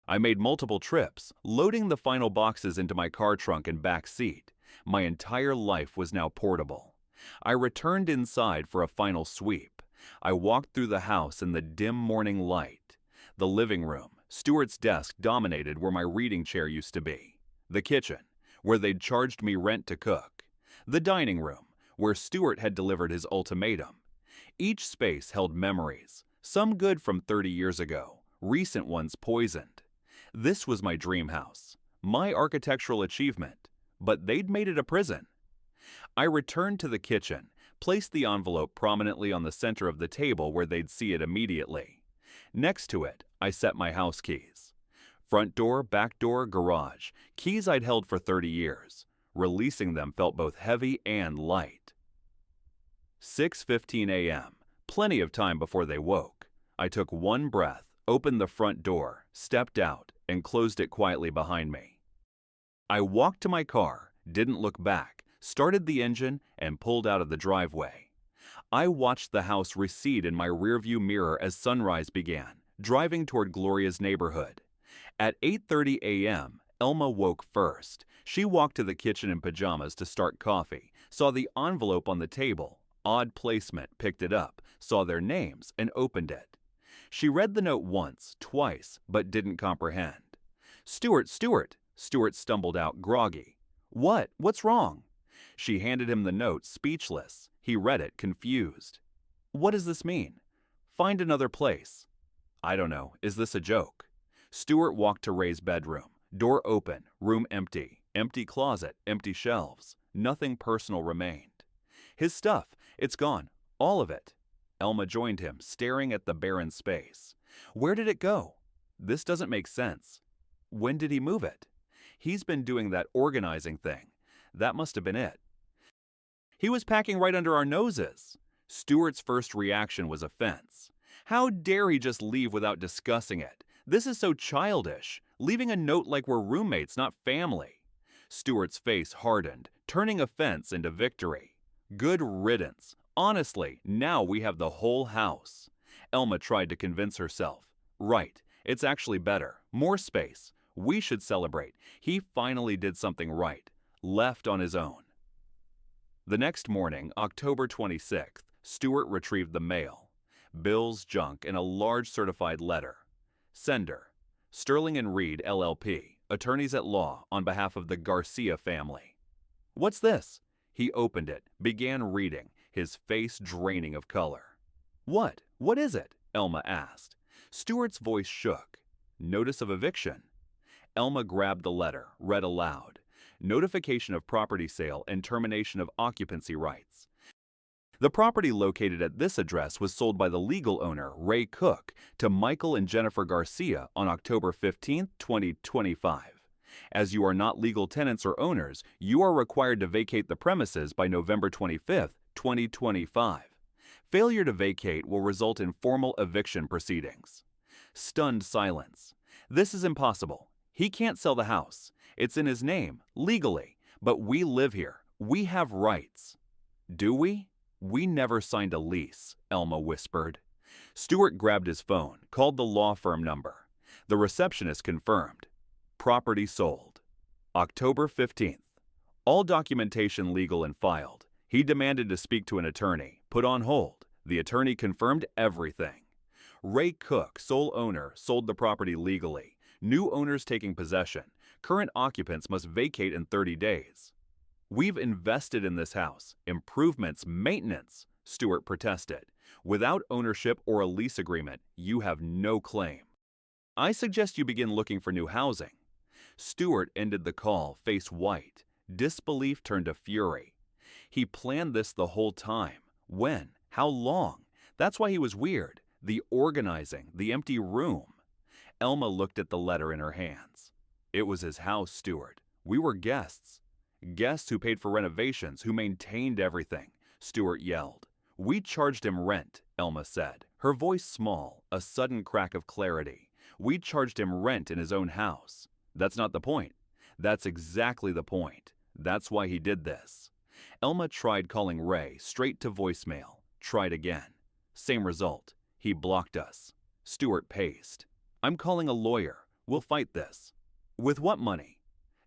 I made multiple trips, loading the final boxes into my car trunk and back seat. My entire life was now portable. I returned inside for a final sweep. I walked through the house in the dim morning light. The living room, Stuart's desk dominated where my reading chair used to be. The kitchen, where they'd charged me rent to cook. The dining room, where Stuart had delivered his ultimatum. Each space held memories, some good from 30 years ago, recent ones poisoned. This was my dream house, my architectural achievement, but they'd made it a prison. I returned to the kitchen, Placed the envelope prominently on the center of the table where they'd see it immediately. Next to it, I set my house keys. Front door, back door, garage. Keys I'd held for 30 years. Releasing them felt both heavy and light. 6:15 a.m. Plenty of time before they woke. I took one breath, opened the front door, stepped out, and closed it quietly behind me. I walked to my car, didn't look back, started the engine, and pulled out of the driveway. I watched the house recede in my rearview mirror as sunrise began, driving toward Gloria's neighborhood. At 8:30 a.m., Elma woke first. She walked to the kitchen in pajamas to start coffee, saw the envelope on the table, odd placement, picked it up, saw their names, and opened it. She read the note once, twice, but didn't comprehend. "Stuart, Stuart!" Stuart stumbled out, groggy. "What? What's wrong?" She handed him the note, speechless. He read it, confused. "What does this mean?" "Find another place." "I don't know. Is this a joke?" Stuart walked to Ray's bedroom. Door open, room empty. Empty closet, empty shelves. Nothing personal remained. "His stuff. It's gone. All of it." Elma joined him, staring at the barren space. "Where did it go?" "This doesn't make sense." "When did he move it?" "He's been doing that organizing thing. That must have been it." "He was packing right under our noses." Stuart's first reaction was offense. "How dare he just leave without discussing it? This is so childish. Leaving a note like we're roommates, not family." Stuart's face hardened, turning offense into victory. "Good riddance. Honestly, now we have the whole house." Elma tried to convince herself. "Right, it's actually better. More space. We should celebrate. He finally did something right. Left on his own." The next morning, October 26th, Stuart retrieved the mail. Bills, junk, and a large certified letter. Sender: Sterling and Reed, LLP, attorneys at law on behalf of the Garcia family. "What's this?" He opened it, began reading, his face draining of color. "What? What is it?" Elma asked. Stuart's voice shook. "Notice of eviction." Elma grabbed the letter, read aloud. "Notification of property sale and termination of occupancy rights. The property located at this address was sold by the legal owner, Ray Cook, to Michael and Jennifer Garcia on October 15, 2025. As you are not legal tenants or owners, you are required to vacate the premises by November 25, 2025. Failure to vacate will result in formal eviction proceedings." Stunned silence. "This is impossible. He can't sell the house. It's in his name, legally, but we live here. We have rights." "Do we?" "We never signed a lease," Elma whispered. Stuart grabbed his phone, called the law firm number. The receptionist confirmed. Property sold. October 15th. All documentation legal and filed. He demanded to speak to an attorney, put on hold. The attorney confirmed everything. Ray Cook, sole owner, sold the property legally. New owners taking possession. Current occupants must vacate in 30 days. "We've invested in this house. Improvements, maintenance," Stuart protested. "Without ownership or a lease agreement, you have no claim. I suggest you begin looking for new housing." Stuart ended the call, face white. Disbelief turned to fury. He planned this the whole time. When? How long? That's why he was weird. The organizing, the empty room. Elma looked at the letter in her hands. "It was his house, Stuart. We were guests." "Guests who paid for renovations, who maintained everything," Stuart yelled. "We charged him rent," Elma said, her voice small, a sudden crack of clarity. "We charged him rent in his own house." "That's not the point." "That's exactly the point. That's why he did this." Elma tried calling Ray, straight to voicemail. Tried again. Same result. He blocked us. Stuart paced. "I'm calling a lawyer. We'll fight this." "With what money?"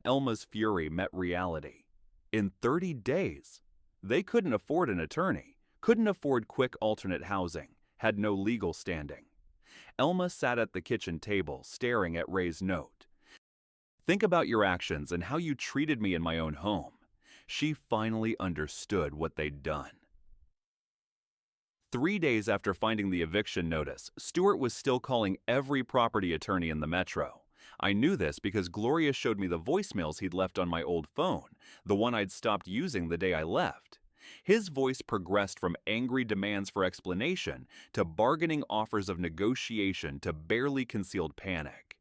Elma's fury met reality. In 30 days. They couldn't afford an attorney, couldn't afford quick alternate housing, had no legal standing. Elma sat at the kitchen table, staring at Ray's note. "Think about your actions and how you treated me in my own home." She finally understood what they'd done. 3 days after finding the eviction notice, Stuart was still calling every property attorney in the metro. I knew this because Gloria showed me the voicemails he'd left on my old phone, the one I'd stopped using the day I left. His voice progressed from angry demands for explanation to bargaining offers of negotiation to barely concealed panic.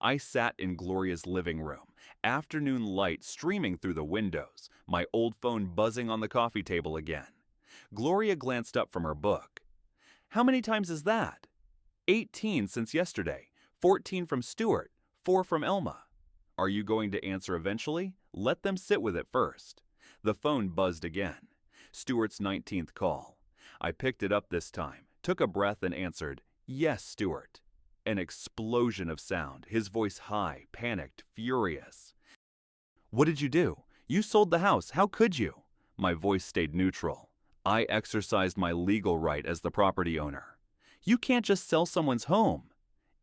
I sat in Gloria's living room, afternoon light streaming through the windows, my old phone buzzing on the coffee table again. Gloria glanced up from her book. "How many times is that?" 18 since yesterday, 14 from Stuart, 4 from Elma. "Are you going to answer eventually? Let them sit with it first." The phone buzzed again. Stuart's 19th call. I picked it up this time, took a breath and answered, "Yes, Stuart." An explosion of sound, his voice high, panicked, furious. "What did you do? You sold the house. How could you?" My voice stayed neutral. I exercised my legal right as the property owner. "You can't just sell someone's home."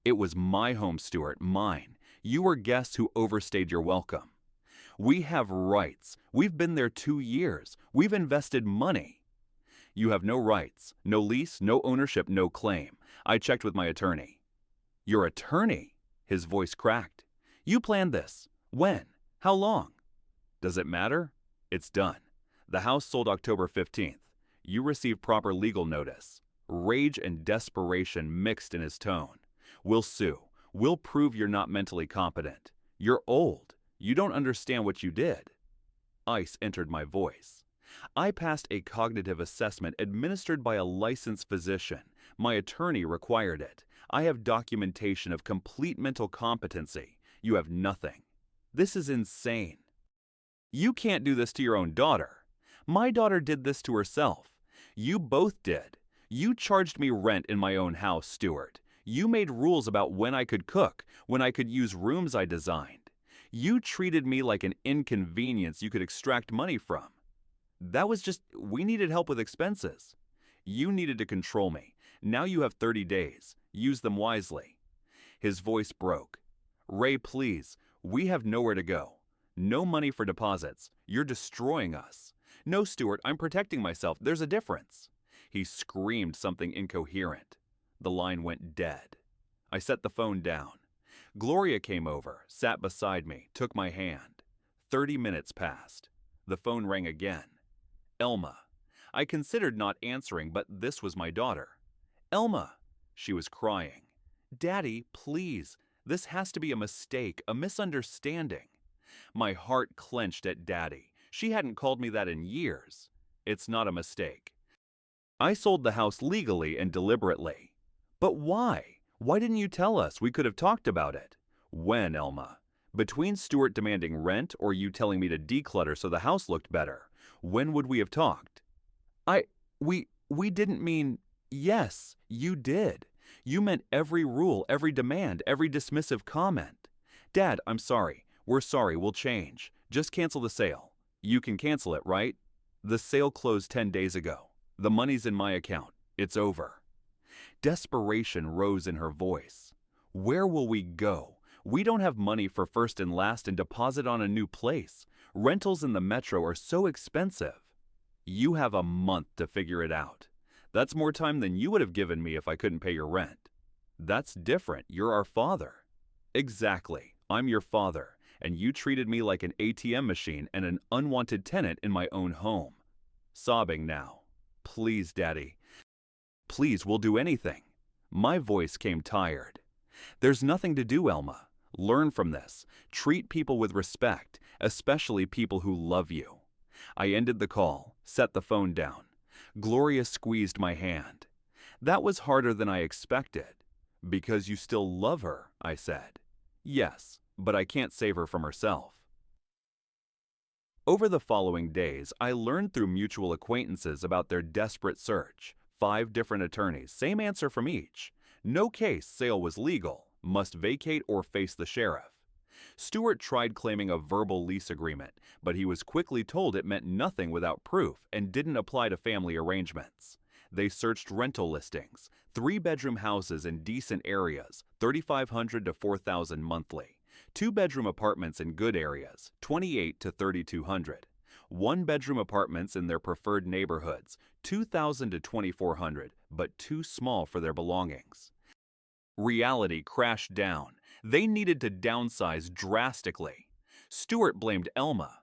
"It was my home, Stuart, mine. You were guests who overstayed your welcome." "We have rights. We've been there 2 years. We've invested money." "You have no rights, no lease, no ownership, no claim. I checked with my attorney." "Your attorney?" His voice cracked. "You planned this. When? How long?" "Does it matter? It's done. The house sold October 15th. You received proper legal notice." Rage and desperation mixed in his tone. "We'll sue. We'll prove you're not mentally competent. You're old. You don't understand what you did." Ice entered my voice. "I passed a cognitive assessment administered by a licensed physician. My attorney required it. I have documentation of complete mental competency. You have nothing. This is insane." "You can't do this to your own daughter." "My daughter did this to herself. You both did. You charged me rent in my own house, Stuart. You made rules about when I could cook, when I could use rooms I designed. You treated me like an inconvenience you could extract money from. That was just, we needed help with expenses. You needed to control me. Now you have 30 days. Use them wisely." His voice broke. "Ray, please, we have nowhere to go. No money for deposits. You're destroying us." "No, Stuart, I'm protecting myself. There's a difference." He screamed something incoherent. The line went dead. I set the phone down. Gloria came over, sat beside me, took my hand. 30 minutes passed. The phone rang again. Elma. I considered not answering, but this was my daughter. "Elma." She was crying. "Daddy, please. This has to be a mistake, a misunderstanding." My heart clenched at Daddy. She hadn't called me that in years. "It's not a mistake. I sold the house legally and deliberately." "But why? Why didn't you tell us? We could have talked about it." "When, Elma? Between Stuart demanding rent or you telling me to declutter so the house looked better? When would we have talked?" We didn't mean..." "Yes, you did. You meant every rule, every demand, every dismissive comment." "Dad, I'm sorry. We're sorry, we'll change. Just cancel the sale." "You can cancel it, right?" "The sale closed 10 days ago. The money's in my account. It's over." Desperation rose in her voice. "Where will we go? We don't have money for first and last and deposit on a new place. Rentals in the metro are so expensive." "You have a month to figure it out." "That's more time than you would have given me if I couldn't pay your rent." "That's different. You're our father." "Exactly. I'm your father, and you treated me like an ATM machine and an unwanted tenant in my own home." Sobbing now. "Please, Daddy. Please, we'll do anything." My voice came tired. "There's nothing to do, Elma. Learn from this. Treat people with respect, especially people who love you." I ended the call, set the phone down. Gloria squeezed my hand. "That was harder than I expected." "Because you still love her," I said. "Yes, but I can't save her from herself." Over the following days, I learned through mutual acquaintances about their desperate search. 5 different attorneys, same answer from each. No case, sale was legal, must vacate or face the sheriff. Stuart tried claiming a verbal lease agreement, but he was quickly told it meant nothing without proof and didn't apply to family arrangements. They searched rental listings, 3-bedroom houses in decent areas, $3,500 to $4,000 monthly. 2-bedroom apartments in good areas, $2,800 to $3,200. 1-bedroom apartments in their preferred neighborhoods, $2,000 to $2,400, but too small for their belongings. Reality crashed down. They needed to downsize drastically. Stuart blamed Elma.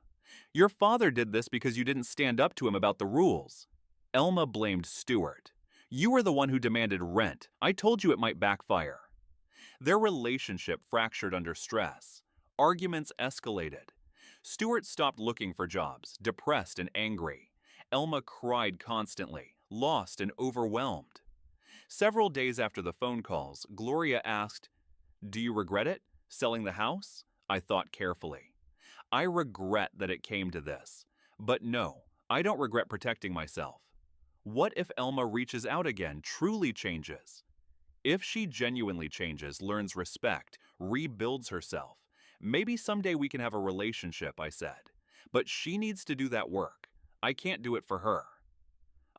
Your father did this because you didn't stand up to him about the rules. Elma blamed Stuart. You were the one who demanded rent. I told you it might backfire. Their relationship fractured under stress. Arguments escalated. Stuart stopped looking for jobs, depressed and angry. Elma cried constantly, lost and overwhelmed. Several days after the phone calls, Gloria asked, "Do you regret it? Selling the house?" I thought carefully. I regret that it came to this. But no, I don't regret protecting myself. What if Elma reaches out again, truly changes? If she genuinely changes, learns respect, rebuilds herself, maybe someday we can have a relationship, I said. But she needs to do that work. I can't do it for her.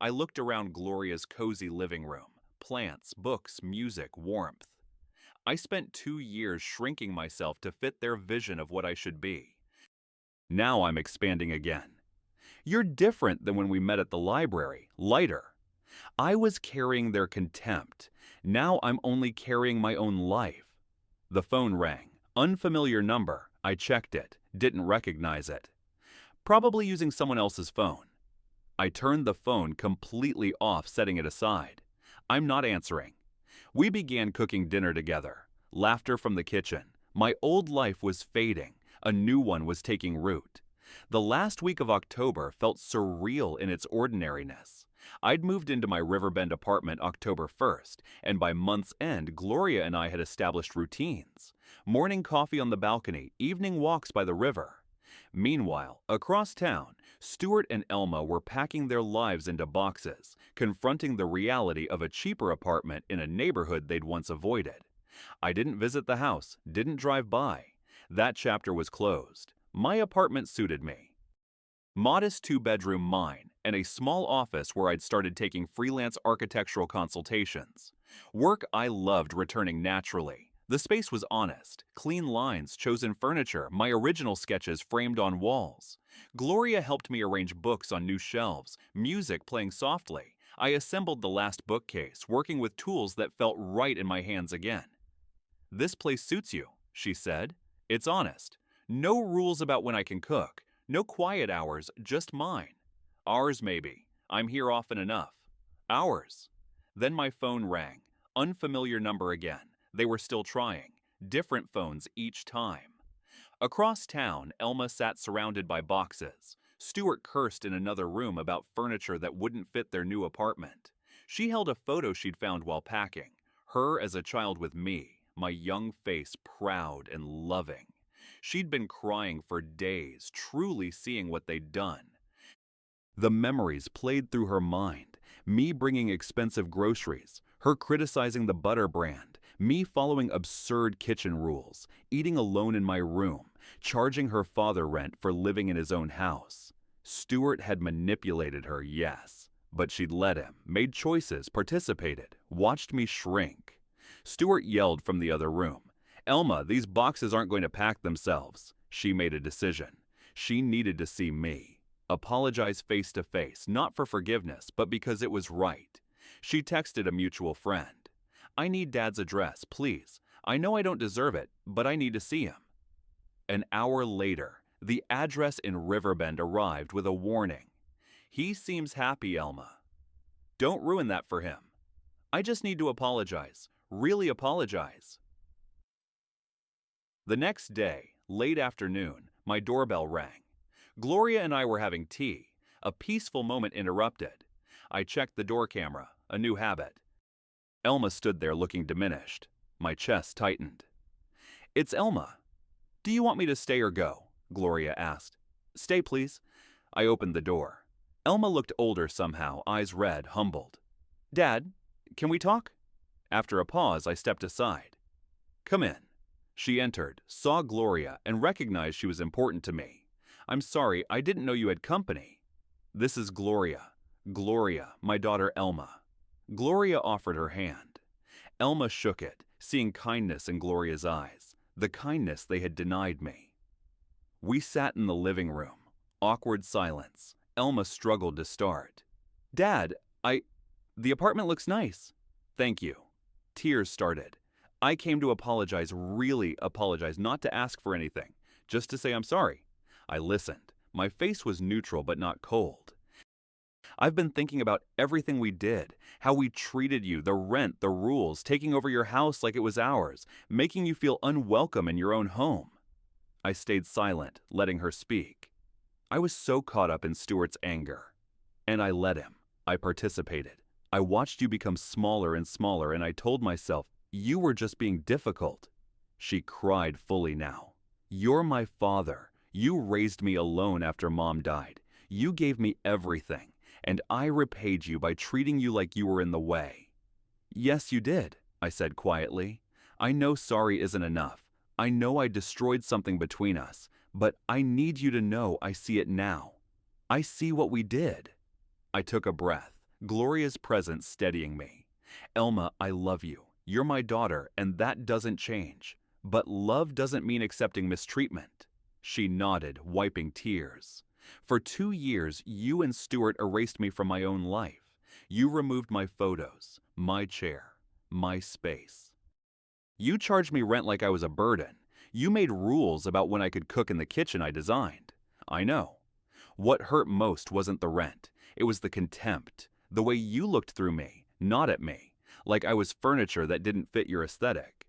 I looked around Gloria's cozy living room. Plants, books, music, warmth. I spent 2 years shrinking myself to fit their vision of what I should be. Now I'm expanding again. You're different than when we met at the library, lighter. I was carrying their contempt. Now I'm only carrying my own life. The phone rang. Unfamiliar number. I checked it. Didn't recognize it. Probably using someone else's phone. I turned the phone completely off, setting it aside. I'm not answering. We began cooking dinner together. Laughter from the kitchen. My old life was fading. A new one was taking root. The last week of October felt surreal in its ordinariness. I'd moved into my Riverbend apartment October 1st, and by month's end, Gloria and I had established routines. Morning coffee on the balcony, evening walks by the river. Meanwhile, across town, Stuart and Elma were packing their lives into boxes, confronting the reality of a cheaper apartment in a neighborhood they'd once avoided. I didn't visit the house, didn't drive by. That chapter was closed. My apartment suited me. Modest 2-bedroom mine, and a small office where I'd started taking freelance architectural consultations. Work I loved returning naturally. The space was honest, clean lines, chosen furniture, my original sketches framed on walls. Gloria helped me arrange books on new shelves, music playing softly. I assembled the last bookcase, working with tools that felt right in my hands again. "This place suits you," she said. "It's honest. No rules about when I can cook. No quiet hours, just mine. Ours, maybe. I'm here often enough. Ours." Then my phone rang. Unfamiliar number again. They were still trying. Different phones each time. Across town, Elma sat surrounded by boxes. Stuart cursed in another room about furniture that wouldn't fit their new apartment. She held a photo she'd found while packing. Her as a child with me, my young face proud and loving. She'd been crying for days, truly seeing what they'd done. The memories played through her mind. Me bringing expensive groceries, her criticizing the butter brand, me following absurd kitchen rules, eating alone in my room, charging her father rent for living in his own house. Stuart had manipulated her, yes, but she'd let him, made choices, participated, watched me shrink. Stuart yelled from the other room, "Elma, these boxes aren't going to pack themselves." She made a decision. She needed to see me. Apologize face to face, not for forgiveness, but because it was right. She texted a mutual friend. "I need Dad's address, please. I know I don't deserve it, but I need to see him." An hour later, the address in Riverbend arrived with a warning. "He seems happy, Elma. Don't ruin that for him. I just need to apologize. Really apologize." The next day, late afternoon, my doorbell rang. Gloria and I were having tea. A peaceful moment interrupted. I checked the door camera, a new habit. Elma stood there looking diminished. My chest tightened. "It's Elma. Do you want me to stay or go?" Gloria asked. "Stay, please." I opened the door. Elma looked older somehow, eyes red, humbled. "Dad, can we talk?" After a pause, I stepped aside. "Come in." She entered, saw Gloria, and recognized she was important to me. "I'm sorry, I didn't know you had company." "This is Gloria. Gloria, my daughter Elma." Gloria offered her hand. Elma shook it, seeing kindness in Gloria's eyes, the kindness they had denied me. We sat in the living room. Awkward silence. Elma struggled to start. "Dad, the apartment looks nice." "Thank you." Tears started. "I came to apologize, really apologize, not to ask for anything, just to say I'm sorry." I listened. My face was neutral but not cold. I've been thinking about everything we did, how we treated you, the rent, the rules, taking over your house like it was ours, making you feel unwelcome in your own home. I stayed silent, letting her speak. I was so caught up in Stuart's anger. And I let him. I participated. I watched you become smaller and smaller, and I told myself, you were just being difficult. She cried fully now. You're my father. You raised me alone after Mom died. You gave me everything, and I repaid you by treating you like you were in the way. Yes, you did, I said quietly. I know sorry isn't enough. I know I destroyed something between us, but I need you to know I see it now. I see what we did. I took a breath, Gloria's presence steadying me. Elma, I love you. You're my daughter, and that doesn't change. But love doesn't mean accepting mistreatment. She nodded, wiping tears. For 2 years, you and Stuart erased me from my own life. You removed my photos, my chair, my space. You charged me rent like I was a burden. You made rules about when I could cook in the kitchen I designed. I know. What hurt most wasn't the rent. It was the contempt, the way you looked through me, not at me, like I was furniture that didn't fit your aesthetic.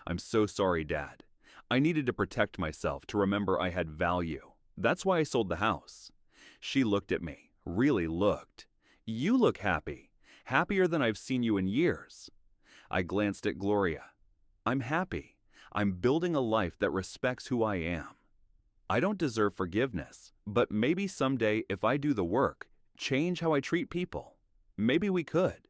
I'm so sorry, Dad. I needed to protect myself, to remember I had value. That's why I sold the house. She looked at me, really looked. You look happy, happier than I've seen you in years. I glanced at Gloria. I'm happy. I'm building a life that respects who I am. I don't deserve forgiveness, but maybe someday if I do the work, change how I treat people. Maybe we could.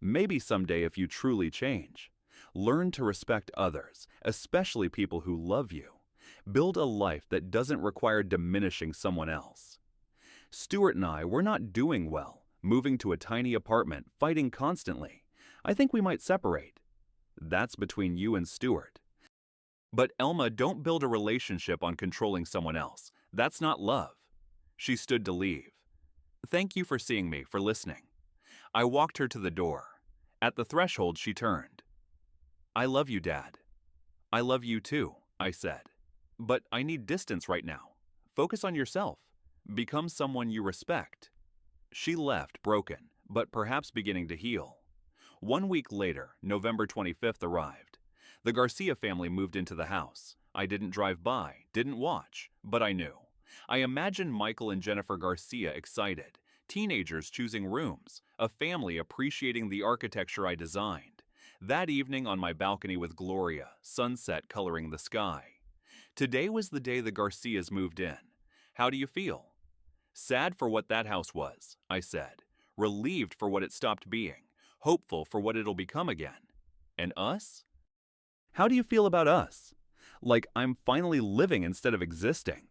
Maybe someday if you truly change. Learn to respect others, especially people who love you. Build a life that doesn't require diminishing someone else. Stuart and I were not doing well, moving to a tiny apartment, fighting constantly. I think we might separate. That's between you and Stuart. But Elma, don't build a relationship on controlling someone else. That's not love. She stood to leave. Thank you for seeing me, for listening. I walked her to the door. At the threshold, she turned. I love you, Dad. I love you too, I said. But I need distance right now. Focus on yourself. Become someone you respect. She left, broken, but perhaps beginning to heal. 1 week later, November 25th arrived. The Garcia family moved into the house. I didn't drive by, didn't watch, but I knew. I imagined Michael and Jennifer Garcia excited, teenagers choosing rooms, a family appreciating the architecture I designed. That evening on my balcony with Gloria, sunset coloring the sky. Today was the day the Garcias moved in. How do you feel? Sad for what that house was, I said. Relieved for what it stopped being. Hopeful for what it'll become again. And us? How do you feel about us? Like I'm finally living instead of existing.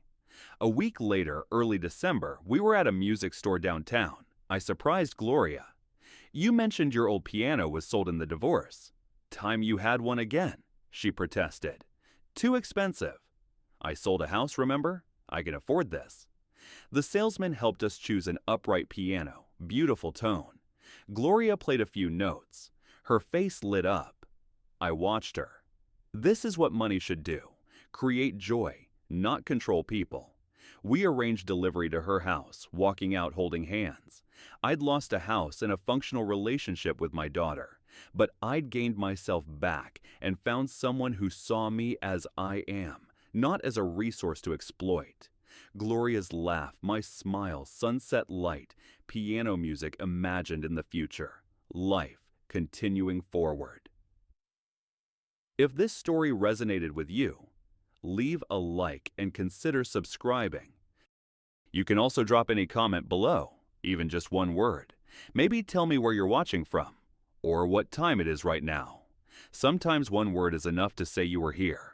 A week later, early December, we were at a music store downtown. I surprised Gloria. You mentioned your old piano was sold in the divorce. Time you had one again, she protested. Too expensive. I sold a house, remember? I can afford this. The salesman helped us choose an upright piano, beautiful tone. Gloria played a few notes. Her face lit up. I watched her. This is what money should do. Create joy, not control people. We arranged delivery to her house, walking out holding hands. I'd lost a house and a functional relationship with my daughter, but I'd gained myself back and found someone who saw me as I am, not as a resource to exploit. Gloria's laugh, my smile, sunset light, piano music imagined in the future. Life continuing forward. If this story resonated with you, leave a like and consider subscribing. You can also drop any comment below, even just one word. Maybe tell me where you're watching from, or what time it is right now. Sometimes one word is enough to say you were here.